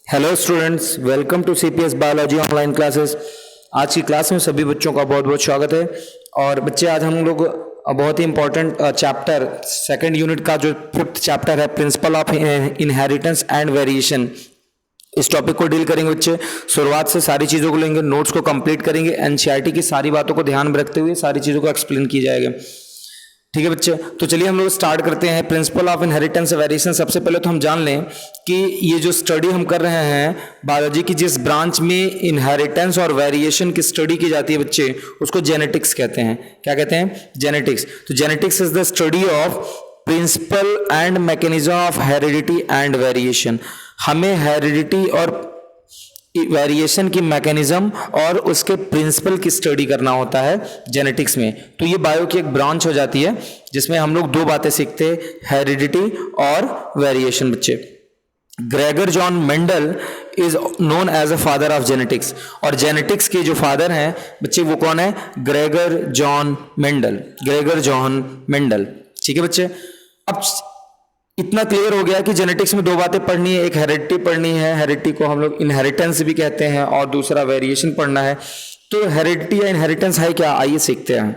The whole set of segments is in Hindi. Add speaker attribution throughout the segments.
Speaker 1: Hello students, welcome to CPS biology online classes. आज की क्लास में सभी बच्चों का बहुत बहुत स्वागत है। और बच्चे, आज हम लोग बहुत ही इंपॉर्टेंट चैप्टर सेकंड यूनिट का जो फिफ्थ चैप्टर है, principle of inheritance and variation, इस टॉपिक को डील करेंगे बच्चे। शुरुआत से सारी चीज़ों को लेंगे, नोट्स को कंप्लीट करेंगे, एनसीईआरटी की सारी बातों को ध्यान में रखते हुए सारी चीज़ों को एक्सप्लेन की जाएगी। ठीक है बच्चे, तो चलिए हम लोग स्टार्ट करते हैं। प्रिंसिपल ऑफ इनहेरिटेंस वेरिएशन, सबसे पहले तो हम जान लें कि ये जो स्टडी हम कर रहे हैं बायोलॉजी की, जिस ब्रांच में इनहेरिटेंस और वेरिएशन की स्टडी की जाती है बच्चे, उसको जेनेटिक्स कहते हैं। क्या कहते हैं? जेनेटिक्स। तो genetics is the study of principle and mechanism of heredity and variation. हमें हेरिडिटी और वेरिएशन की मैकेनिज्म और उसके प्रिंसिपल की स्टडी करना होता है जेनेटिक्स में। तो ये बायो की एक ब्रांच हो जाती है जिसमें हम लोग दो बातें सीखते हैं, हेरिडिटी और वेरिएशन बच्चे। Gregor John Mendel is known as a father of genetics, और जेनेटिक्स के जो फादर हैं बच्चे वो कौन है? Gregor John Mendel. Gregor John Mendel. ठीक है बच्चे, अब इतना क्लियर हो गया कि जेनेटिक्स में दो बातें पढ़नी है, एक हेरिडिटी पढ़नी है, हेरिडिटी को हम लोग इनहेरिटेंस भी कहते हैं, और दूसरा वेरिएशन पढ़ना है। तो हेरिडिटी या इनहेरिटेंस है क्या? आइए सीखते हैं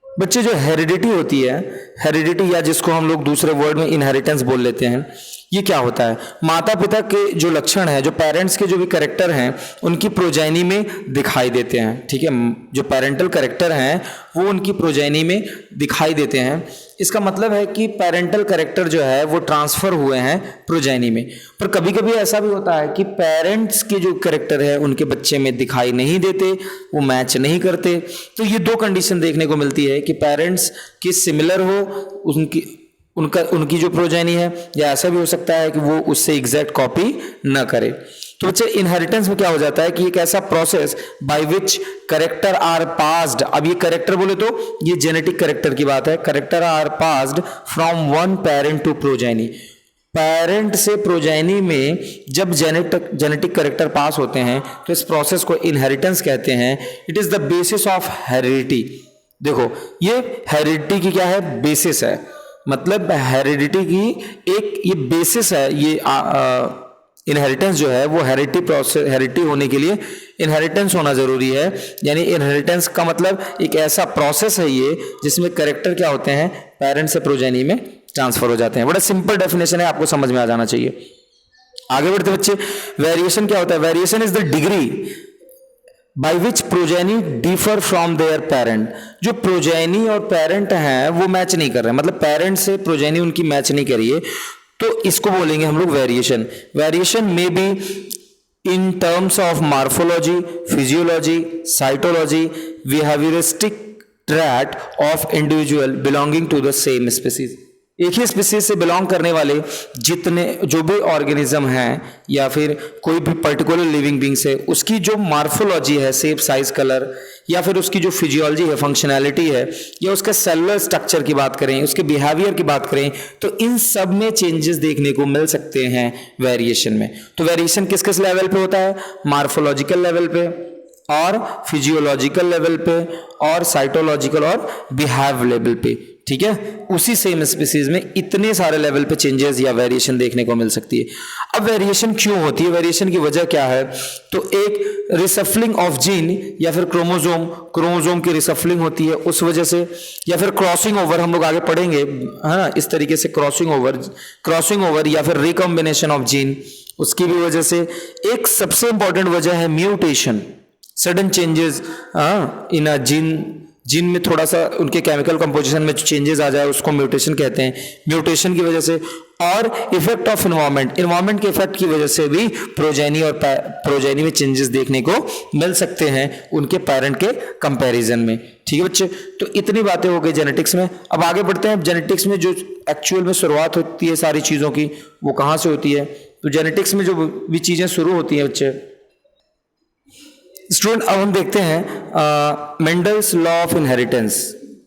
Speaker 1: बच्चे। जो हेरिडिटी होती है, हेरिडिटी या जिसको हम लोग दूसरे वर्ड में इनहेरिटेंस बोल लेते हैं, ये क्या होता है? माता पिता के जो लक्षण है, जो पेरेंट्स के जो भी कैरेक्टर हैं, उनकी प्रोजेनी में दिखाई देते हैं। ठीक है, जो पेरेंटल कैरेक्टर हैं वो उनकी प्रोजेनी में दिखाई देते हैं। इसका मतलब है कि पेरेंटल कैरेक्टर जो है वो ट्रांसफर हुए हैं प्रोजेनी में। पर कभी कभी ऐसा भी होता है कि पेरेंट्स के जो कैरेक्टर है उनके बच्चे में दिखाई नहीं देते, वो मैच नहीं करते। तो ये दो कंडीशन देखने को मिलती है कि पेरेंट्स के सिमिलर हो उनकी जो प्रोजेनी है, या ऐसा भी हो सकता है कि वो उससे एग्जैक्ट कॉपी न करे। तो बच्चे, इनहेरिटेंस में क्या हो जाता है कि एक ऐसा process by which character are passed. अब ये कैरेक्टर बोले तो ये जेनेटिक कैरेक्टर की बात है। Character are passed from one parent to progeny. Parent से प्रोजेनी में जब जेनेटिक कैरेक्टर पास होते हैं तो इस प्रोसेस को इनहेरिटेंस कहते हैं। It is the basis of heredity. देखो, ये हेरिडिटी की क्या है? बेसिस है। मतलब हेरिडिटी की एक ये बेसिस है। ये इनहेरिटेंस जो है वो हेरिडिटी होने के लिए इनहेरिटेंस होना जरूरी है। यानी इनहेरिटेंस का मतलब एक ऐसा प्रोसेस है ये जिसमें कैरेक्टर क्या होते हैं, पेरेंट्स से प्रोजेनी में ट्रांसफर हो जाते हैं। बड़ा सिंपल डेफिनेशन है, आपको समझ में आ जाना चाहिए। आगे बढ़ते बच्चे, वेरिएशन क्या होता है? Variation is the degree by which progeny differ from there parent. जो प्रोजेनी और पेरेंट हैं वो मैच नहीं कर रहे, मतलब पेरेंट से प्रोजेनी उनकी मैच नहीं करिए, तो इसको बोलेंगे हम लोग वेरिएशन। वेरिएशन में be in terms of morphology, physiology, cytology, behaviouristic trait of individual belonging to the same species. एक ही स्पीसीज से बिलोंग करने वाले जितने जो भी ऑर्गेनिज्म हैं या फिर कोई भी पर्टिकुलर लिविंग बींग्स है, उसकी जो मार्फोलॉजी है, शेप, साइज, कलर, या फिर उसकी जो फिजियोलॉजी है, फंक्शनैलिटी है, या उसका सेलुलर स्ट्रक्चर की बात करें, उसके बिहेवियर की बात करें, तो इन सब में चेंजेस देखने को मिल सकते हैं वेरिएशन में। तो वेरिएशन किस किस लेवल पे होता है? मार्फोलॉजिकल लेवल पे, और फिजियोलॉजिकल लेवल पे, और साइटोलॉजिकल और बिहेव लेवल पे। ठीक है, उसी सेम स्पीसीज में इतने सारे लेवल पे चेंजेस या वेरिएशन देखने को मिल सकती है। अब वेरिएशन क्यों होती है? वेरिएशन की वजह क्या है? तो एक रिसफलिंग ऑफ जीन या फिर क्रोमोसोम की रिसफलिंग होती है उस वजह से, या फिर क्रॉसिंग ओवर, हम लोग आगे पढ़ेंगे, है ना, इस तरीके से क्रॉसिंग ओवर या फिर रिकॉम्बिनेशन ऑफ जीन, उसकी भी वजह से। एक सबसे इंपॉर्टेंट वजह है mutation, sudden changes in a gene में थोड़ा सा उनके केमिकल कंपोजिशन में चेंजेस आ जाए, उसको म्यूटेशन कहते हैं। म्यूटेशन की वजह से, और इफेक्ट ऑफ इन्वायरमेंट के इफेक्ट की वजह से भी प्रोजेनी में चेंजेस देखने को मिल सकते हैं उनके पेरेंट के कंपैरिजन में। ठीक है बच्चे, तो इतनी बातें हो गई जेनेटिक्स में। अब आगे बढ़ते हैं। जेनेटिक्स में जो एक्चुअल में शुरुआत होती है सारी चीज़ों की, वो कहाँ से होती है? तो जेनेटिक्स में जो भी चीज़ें शुरू होती हैं बच्चे, स्टूडेंट, अब हम देखते हैं मेंडल्स लॉ ऑफ इनहेरिटेंस।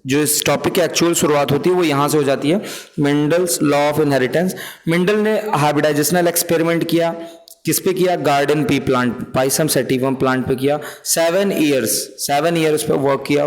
Speaker 1: जो इस टॉपिक की एक्चुअल शुरुआत होती है वो यहाँ से हो जाती है, Mendel's law of inheritance. Mendel ने हाइब्रिडाइजेशनल एक्सपेरिमेंट किया। किस पे किया? Garden pea plant, Pisum sativum plant पे किया। 7 ईयर्स पे वर्क किया,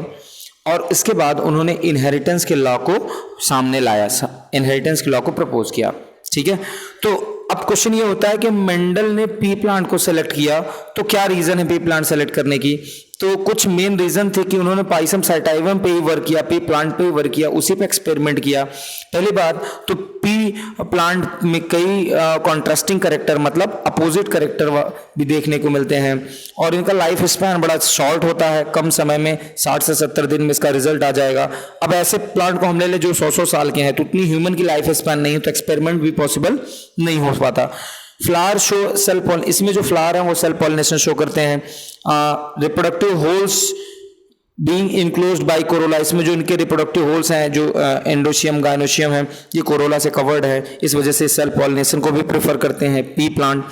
Speaker 1: और इसके बाद उन्होंने इनहेरिटेंस के लॉ को सामने लाया, इनहेरिटेंस के लॉ को प्रपोज किया। ठीक है, तो अब क्वेश्चन ये होता है कि मेंडल ने पी प्लांट को सेलेक्ट किया, तो क्या रीजन है पी प्लांट सेलेक्ट करने की? तो कुछ मेन रीजन थे कि उन्होंने पाइसम सैटाइवम पे ही वर्क किया, पी प्लांट पे ही वर्क किया, उसी पे एक्सपेरिमेंट किया। पहली बात तो पी प्लांट में कई कॉन्ट्रास्टिंग कैरेक्टर मतलब अपोजिट कैरेक्टर भी देखने को मिलते हैं, और इनका लाइफ स्पैन बड़ा शॉर्ट होता है, कम समय में 60 से 70 दिन में इसका रिजल्ट आ जाएगा। अब ऐसे प्लांट को हम ले लें जो 100 साल के हैं, तो उतनी ह्यूमन की लाइफ स्पैन नहीं है, तो एक्सपेरिमेंट भी पॉसिबल नहीं हो पाता। फ्लावर शो सेल पॉल, इसमें जो फ्लावर है वो सेल पॉलिनेशन शो करते हैं। Reproductive holes being enclosed bye Corolla, इसमें जो इनके रिप्रोडक्टिव होल्स हैं जो एंडोशियम गायनोशियम है, ये कोरोला से कवर्ड है, इस वजह से सेल पॉलिनेशन को भी प्रेफर करते हैं पी प्लांट।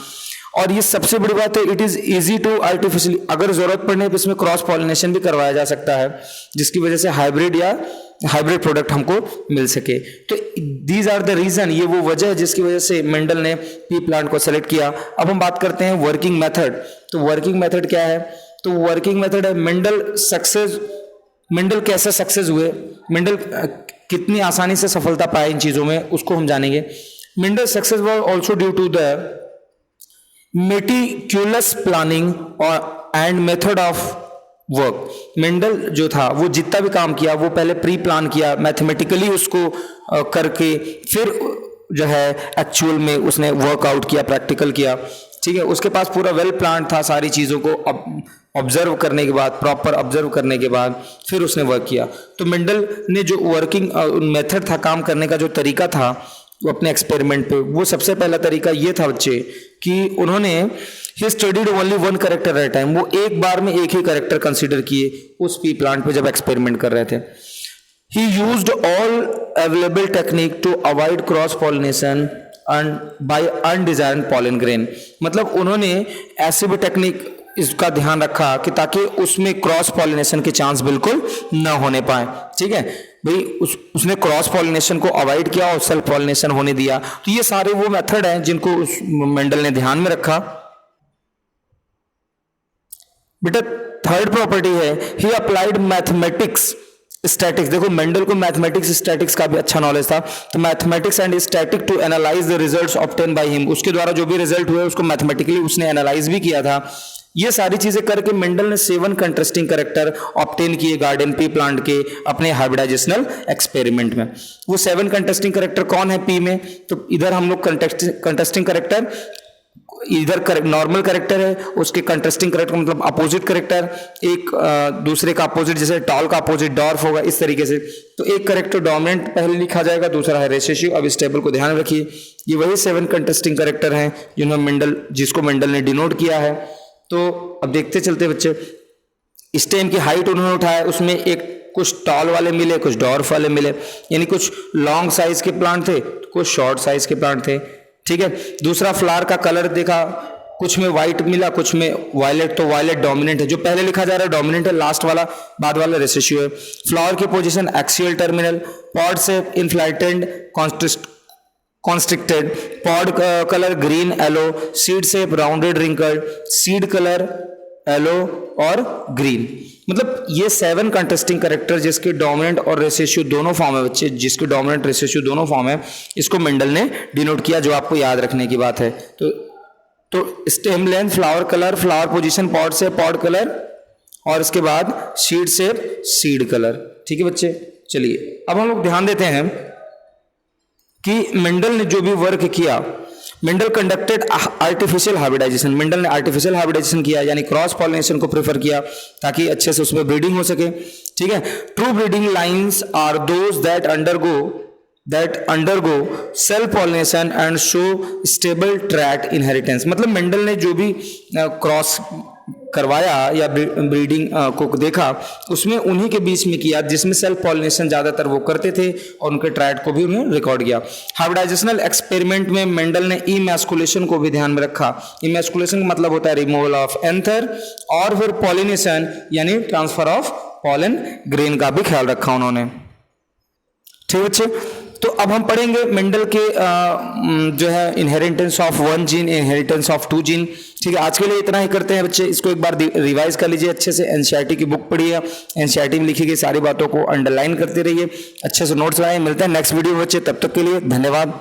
Speaker 1: और ये सबसे बड़ी बात है, it is easy to artificially, अगर जरूरत पड़ने पर इसमें क्रॉस पॉलिनेशन भी करवाया जा सकता है, जिसकी वजह से हाइब्रिड प्रोडक्ट हमको मिल सके। तो दीज आर द रीजन, ये वो वजह है जिसकी वजह से मेंडल ने पी प्लांट को सेलेक्ट किया। अब हम बात करते हैं वर्किंग मेथड। तो वर्किंग मेथड क्या है? तो वर्किंग मेथड है मेंडल कैसे सक्सेस हुए, मेंडल कितनी आसानी से सफलता पाए इन चीजों में, उसको हम जानेंगे। Mendel success was also due to the meticulous planning और and method of work. Mendel जो था वो जितना भी काम किया वो पहले प्री प्लान किया, मैथमेटिकली उसको करके फिर जो है एक्चुअल में उसने वर्कआउट किया, प्रैक्टिकल किया। ठीक है, उसके पास पूरा वेल प्लान था, सारी चीज़ों को ऑब्जर्व करने के बाद, प्रॉपर ऑब्जर्व करने के बाद फिर उसने वर्क किया। तो मेंडल ने जो वर्किंग मेथड था, काम करने का जो तरीका था वो अपने एक्सपेरिमेंट पे, वो सबसे पहला तरीका ये था बच्चे कि उन्होंने he studied only one character at time, वो एक बार में एक ही कैरेक्टर कंसीडर किए उस पी प्लांट पे जब एक्सपेरिमेंट कर रहे थे। He used all available technique to avoid cross pollination and by undesired pollen grain, मतलब उन्होंने ऐसे भी टेक्निक इसका ध्यान रखा कि ताकि उसमें क्रॉस पॉलिनेशन के चांस बिल्कुल न होने पाए। ठीक है भाई, उसने क्रॉस पॉलिनेशन को अवॉइड किया और सेल्फ पॉलिनेशन होने दिया। तो ये सारे वो मेथड हैं जिनको उस मेंडल ने ध्यान में रखा। बेटा थर्ड प्रॉपर्टी है ही अप्लाइड मैथमेटिक्स स्टैटिक्स। देखो मेंडल को मैथमेटिक्स स्टैटिक्स का भी अच्छा नॉलेज था, तो mathematics and static to analyse the results obtain by him, उसके द्वारा जो भी रिजल्ट हुए उसको मैथमेटिकली उसने एनालाइज भी किया था। ये सारी चीजें करके मेंडल ने 7 कंट्रास्टिंग कैरेक्टर ऑब्टेन किए गार्डन पी प्लांट के अपने हाइब्रिडाइजेशनल एक्सपेरिमेंट में। वो 7 कंट्रास्टिंग कैरेक्टर कौन है पी में? तो इधर हम लोग कंट्रास्टिंग कैरेक्टर, इधर नॉर्मल कैरेक्टर है, उसके कंट्रास्टिंग कैरेक्टर मतलब अपोजिट कैरेक्टर, एक दूसरे का अपोजिट, जैसे टॉल का अपोजिट डॉर्फ होगा, इस तरीके से। तो एक कैरेक्टर डोमिनेंट पहले लिखा जाएगा, दूसरा है रेसेसिव। अब इस टेबल को ध्यान में रखिए, ये वही 7 कंट्रास्टिंग कैरेक्टर हैं जिसको मेंडल ने डिनोट किया है। तो अब देखते चलते बच्चे, स्टेम की हाइट उन्होंने उठाया, उसमें एक कुछ टॉल वाले मिले, कुछ डॉर्फ वाले मिले, यानी कुछ लॉन्ग साइज के प्लांट थे, कुछ शॉर्ट साइज के प्लांट थे। ठीक है, दूसरा फ्लावर का कलर देखा, कुछ में व्हाइट मिला, कुछ में वायलेट, तो वायलेट डोमिनेंट है, जो पहले लिखा जा रहा है डोमिनेंट है, लास्ट वाला बाद वाला रिसेसिव है। फ्लावर की पोजीशन एक्सियल टर्मिनल, पॉड से inflated constricted, pod colour green yellow, seed shape rounded wrinkled, seed colour yellow और ग्रीन। मतलब ये 7 कंट्रास्टिंग कैरेक्टर जिसके डोमिनेंट और रेसेसिव दोनों फॉर्म है बच्चे, जिसके डोमिनेंट रेसेसिव दोनों फॉर्म है, इसको मेंडल ने डिनोट किया, जो आपको याद रखने की बात है। तो stem length, flower colour, flower position, pod से पॉड कलर, और इसके बाद सीड से सीड कलर। ठीक है बच्चे, चलिए अब हम लोग ध्यान देते हैं कि मेंडल ने जो भी वर्क किया, Mendel conducted artificial hybridisation, Mendel ने आर्टिफिशियल हाइब्रिडाइजेशन किया, यानी क्रॉस पॉलिनेशन को प्रेफर किया ताकि अच्छे से उसमें ब्रीडिंग हो सके। ठीक है, true breeding lines are those that undergo self pollination and show stable trait inheritance. मतलब मेंडल ने जो भी क्रॉस करवाया या ब्रीडिंग को देखा, उसमें उन्हीं के बीच में किया जिसमें सेल्फ पॉलिनेशन ज्यादातर वो करते थे, और उनके ट्रैट को भी उन्होंने रिकॉर्ड किया। हाइब्रिडाइजेशनल एक्सपेरिमेंट में मेंडल ने इमैस्कुलेशन को भी ध्यान में रखा। इमैस्कुलेशन का मतलब होता है रिमूवल ऑफ एंथर, और फिर पॉलिनेशन यानी ट्रांसफर ऑफ पॉलन ग्रेन का भी ख्याल रखा उन्होंने। ठीक है बच्चे, तो अब हम पढ़ेंगे मेंडल के जो है inheritance of 1 gene, inheritance of 2 gene. ठीक है, आज के लिए इतना ही करते हैं बच्चे, इसको एक बार रिवाइज कर लीजिए अच्छे से। एनसीईआरटी की बुक पढ़िए, एनसीईआरटी में लिखी गई सारी बातों को अंडरलाइन करते रहिए, अच्छे से नोट्स बनाइए। मिलते हैं नेक्स्ट वीडियो बच्चे, तब तक के लिए धन्यवाद।